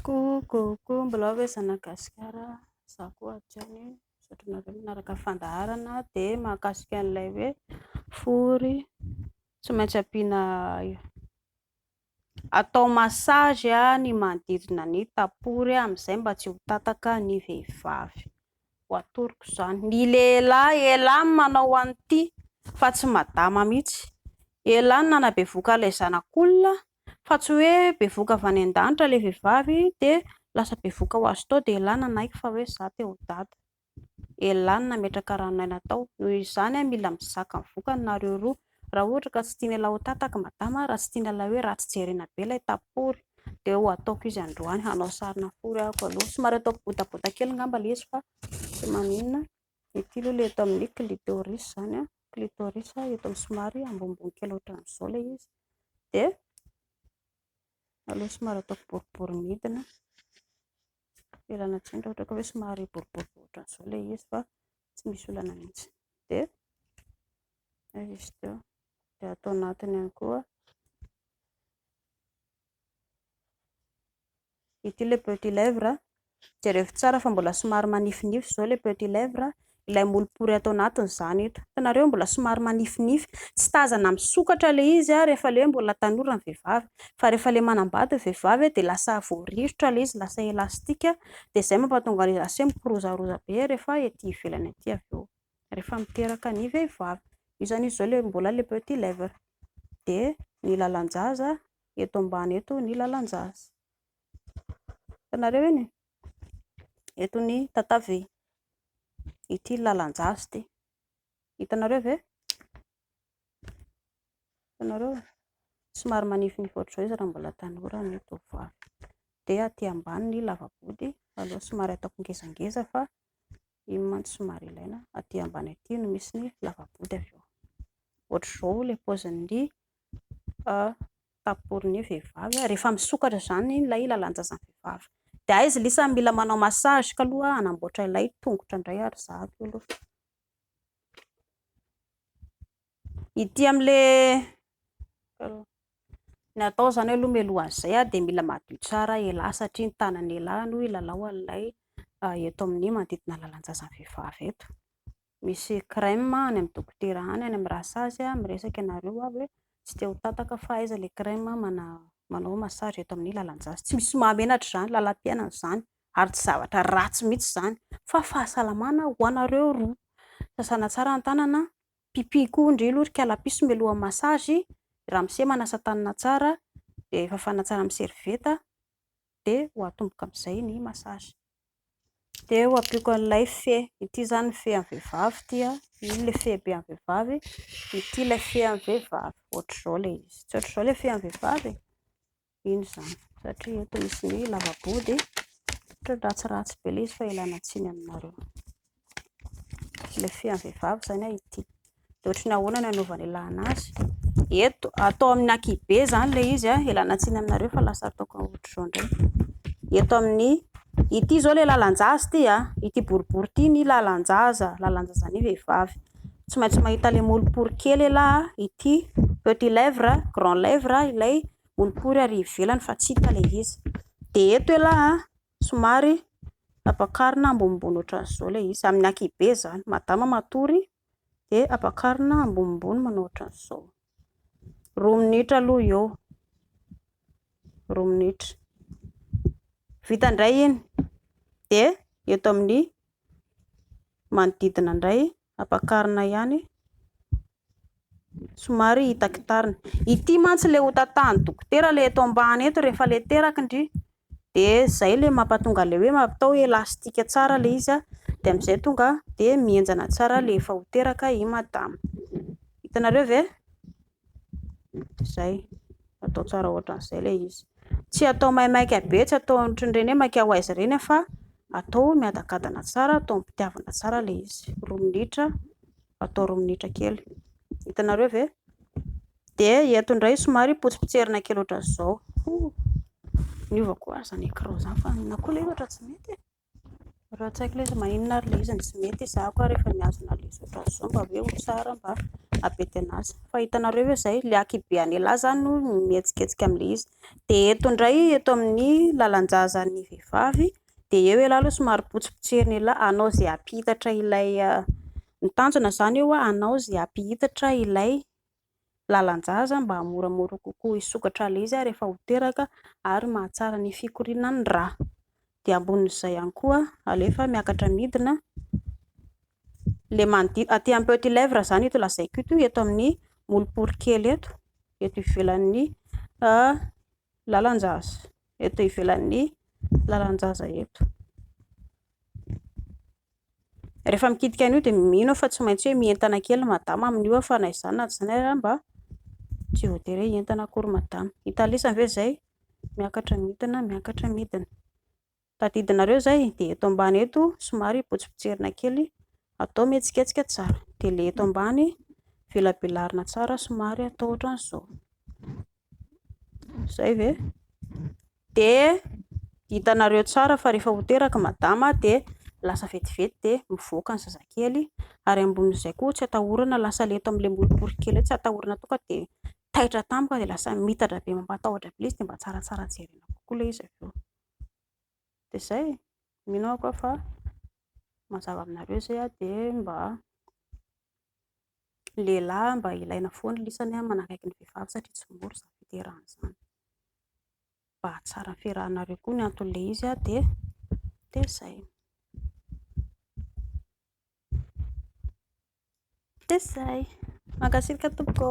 Coucou, mbola hoe zanagasikara za koa atsany satranareo minaraka fandaharana dia mahakasika an'ilay hoe fory tsy maintsy ampiana atao masazy ny manodidina ny tapory amin'izay mba tsy ho tataka ny vehivavy. Ho atoroko izany ny lehilahy manao an'ity fa tsy madama mihitsy. Elahy ny nanabevoaka ilay zanak'olona fa tsy hoe bevoaka avy any an-danitra ilay vehivavy dia lasa bevoaka ho azy tao dia elahy nanaiky fa hoe izaho te ho dada. Elahy nametraka ranonaina tao noho izany mila mizaka mivoaka nareo roa raha ohatra ka tsy tiany elahy ho tataka madama, raha tsy tiany elahy hoe ratsy jerena be ilay tapory dia ho ataoko izy androany hanao sarina fory ahako aloha. Somary ataoko botabota kely ngamba ilay izy fa tsy maninona. Ity aloha ilay eto amin'ny clitoris izany clitoris eto amin'ny somary ambonimbony kely ohatran'izao ilay izy dia aleo somary ataoko boribory midina elana tsindraka ohatra ka hoe somary boribory ohatran'izao ilay izy fa tsy misy olana mihitsy dia izy teo dia atao anatiny ihany koa ity ilay petit lèvre jerevy tsara fa mbola somary manifinify izao ilay petit lèvre ilay molopory atao anatiny izany eto. Hitanareo mbola somary manifinify tsy tazana misokatra ilay izy rehefa ilay mbola tanora ny vehivavy fa rehefa ilay manambady ny vehivavy dia lasa voarivotra ilay izy, lasa elastika dia izay mampatonga ilay lasa mikirozaroza be rehefa ety ivelany ety avy eo rehefa miteraka ny vehivavy. Io zany izy izao ilay mbola ilay petit lèvre dia ny lalan-jaza eto ambany eto ny lalan-jaza. Hitanareo eny eto ny tatavy ity lalan-jaza ity hitanareo ve? Hitanareo somary manifinify ohatr'izao izy raha mbola tanora ny tovovavy dia aty ambany ny lavabody aloha somary ataoko ngezangeza fa iny mantsy somary ilaina. Aty ambany aty no misy ny lavabody avy eo ohatr'izao ilay paozin'ny taporin'ny vehivavy rehefa misokatra izany ilay lalan-jazan'ny vehivavy dia aiza lisa mila manao masazy ka aloha hanamboatra ilay tongotra indray ary zahako aloha. Ity amin'ilay ny atao izany aloha mialohan'izay dia mila madio tsara elahy satria ny tanan'ny elahy no ilalao an'ilay eto amin'ny manodidina lalan-jazan'ny vehivavy eto. Misy crème any amin'ny dokotera any amin'ny rasazy miresaka ianareo avy hoe tsy te ho tataka fa aiza ilay crème manao masazy eto amin'ny lalan-jaza. Tsy misy mahamenatra izany lalam-piainana izany ary tsy zavatra ratsy mihitsy izany fa fahasalamana ho anareo roa. Sasana tsara ny tanana, pipi koa indrindra kalapiso mialohan'ny masazy, ramose manasa tanana tsara dia fafana tsara amin'ny servieta dia ho atomboka amin'izay ny masazy. Dia ho ampiako an'ilay fe ity izany fe amin'ny vehivavy ity iny ilay fe be amin'ny vehivavy ity ilay fe amin'ny vehivavy ohatr'izao ilay izy tsy ohatr'izao ilay fe amin'ny vehivavy iny izany satria eto misy ny lavabody ratsiratsy be ilay izy fa ilana tsiny aminareo ilay fe amin'ny vehivavy izany ity dia ohatry ny ahoana ny anaovana ilana azy eto atao amin'ny ankibe izany ilay izy ilana tsiny aminareo fa lasa ataoko ohatr'izao indray eto amin'ny ity izao ilay lalan-jaza ity boribory ity ny lalan-jazan'ny vehivavy tsy maintsy mahita ilay molopory kely elahy ity petit lèvre grand lèvre ilay molopory ary ivelany fa tsy hita ilay izy dia eto elahy somary ampakarina ambonimbony ohatran'izao ilay izy amin'ny ankibe izany madama matory dia ampakarina ambonimbony manao ohatran'izao 2 minitra aloha eo 2 minitra vita indray iny dia eto amin'ny manodidina indray ampakarina ihany somary hitakitarina ity mantsy ilay hotantahan'ny dokotera ilay eto ambany eto rehefa ilay teraka indry dia izay ilay mampatonga ilay hoe mampatao elastika tsara ilay izy dia amin'izay tonga dia mihenjana tsara ilay efa ho teraka i madama. Hitanareo ve? Izay atao tsara ohatran'izay ilay izy tsy atao maimaika be tsy atao ohatran'ireny hoe maika ho aiza ireny fa atao miadakadana tsara atao mipitiavana tsara ilay izy 2 minitra atao 2 minitra kely hitanareo ve dia eto indray somary potsipotserina kely ohatran'izao niova koa aza ny écran izany fa na koa ilay ohatra tsy mety raha tsy haiko ilay izy maninona ary ilay izy tsy mety za koa rehefa miazona ilay izy ohatran'izao mba hoe ho tsara mba apety anazy. Fa hitanareo hoe zay le akibean'ny lahy zany no mihetsiketsika amin'le izy. Dia eto indray eto amin'ny lalan-jazan'ny vehivavy dia eo ialahy aloha somary potsipotserin'ny lahy, anao izay hampihitatra ilay ny tanjona zany eo anao izay hampihitatra ilay lalan-jaza mba hamoramora kokoa hisokatra ilay izy rehefa ho teraka ary mahatsara ny fikorianan'ny rà. Dia ambonin'izay ihany koa alefa miakatra midina le aty amin'ny petit lèvre zany eto lazaiko ito, eto amin'ny molopoly kely eto ivelan'ny lalan-jaza, eto ivelan'ny lalan-jaza eto. Rehefa mikitika an'io dia mino fa tsy maintsy hoe mientana kely madama amin'io fa na izany na tsy izany mba tsy voatery hoe entana akory madama. Hitalisana ve zay? Miakatra midina. Tadidinareo zay dia eto ambany eto somary potsipotserina kely, atao mihetsiketsika tsara. Dia le eto ambany velabelarina tsara somary atao ohatran'izao. Zay ve? Dia hitanareo tsara fa rehefa ho teraka madama dia lasa vetivety dia mivoaka ny zazakely, ary ambonin'izay koa tsy atahorana lasa le eto amin'ilay molopoly kely tsy atahorana tonga dia taitra tampoka dia lasa mitatra be mampatahotra be izy dia mba tsaratsara jerena kokoa ilay izy avy eo. Dia zay, mino aho koa fa mazava aminareo zay dia mba lehilahy mba ilaina foana lisany manakaiky ny vehivavy satria tsy mora izany fiterahana izany. Mba hatsara ny fiarahanareo koa ny anton'ilay izy dia zay. Dia zay. Mankasitraka tompoko.